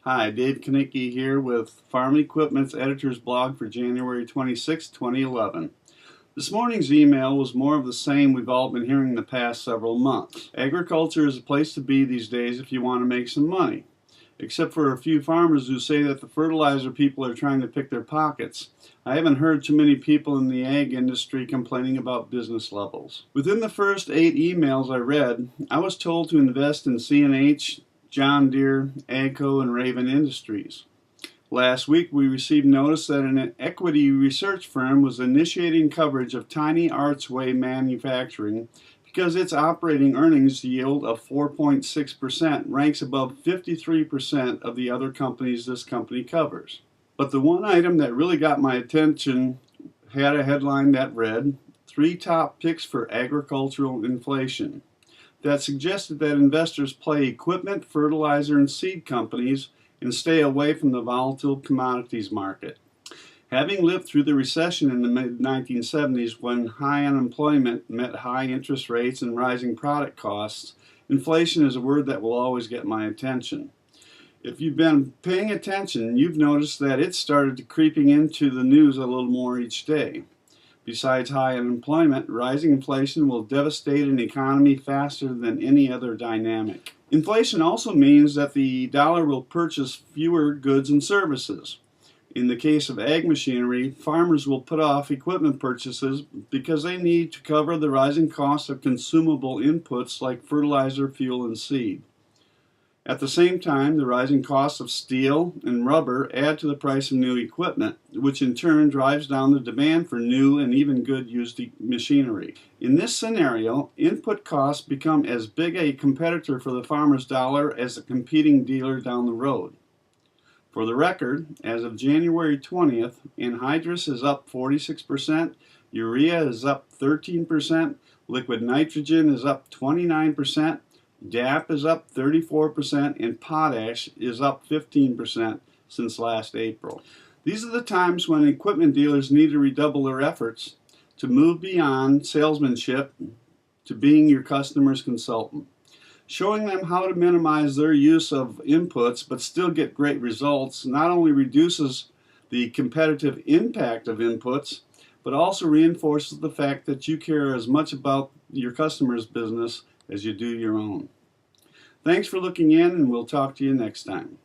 Hi, Dave Knickie here with Farm Equipment's Editor's Blog for January 26, 2011. This morning's email was more of the same we've all been hearing the past several months. Agriculture is a place to be these days if you want to make some money. Except for a few farmers who say that the fertilizer people are trying to pick their pockets, I haven't heard too many people in the ag industry complaining about business levels. Within the first 8 emails I read, I was told to invest in CNH, John Deere, AGCO, and Raven Industries. Last week we received notice that an equity research firm was initiating coverage of Tiny Artsway Manufacturing because its operating earnings yield of 4.6% ranks above 53% of the other companies this company covers. But the one item that really got my attention had a headline that read, 3 top picks for agricultural inflation, that suggested that investors play equipment, fertilizer, and seed companies and stay away from the volatile commodities market. Having lived through the recession in the mid-1970s when high unemployment met high interest rates and rising product costs, inflation is a word that will always get my attention. If you've been paying attention, you've noticed that it started creeping into the news a little more each day. Besides high unemployment, rising inflation will devastate an economy faster than any other dynamic. Inflation also means that the dollar will purchase fewer goods and services. In the case of ag machinery, farmers will put off equipment purchases because they need to cover the rising costs of consumable inputs like fertilizer, fuel, and seed. At the same time, the rising costs of steel and rubber add to the price of new equipment, which in turn drives down the demand for new and even good used machinery. In this scenario, input costs become as big a competitor for the farmer's dollar as a competing dealer down the road. For the record, as of January 20th, anhydrous is up 46%, urea is up 13%, liquid nitrogen is up 29%, DAP is up 34%, and potash is up 15% since last April. These are the times when equipment dealers need to redouble their efforts to move beyond salesmanship to being your customer's consultant. Showing them how to minimize their use of inputs but still get great results not only reduces the competitive impact of inputs, but also reinforces the fact that you care as much about your customer's business as you do your own. Thanks for looking in, and we'll talk to you next time.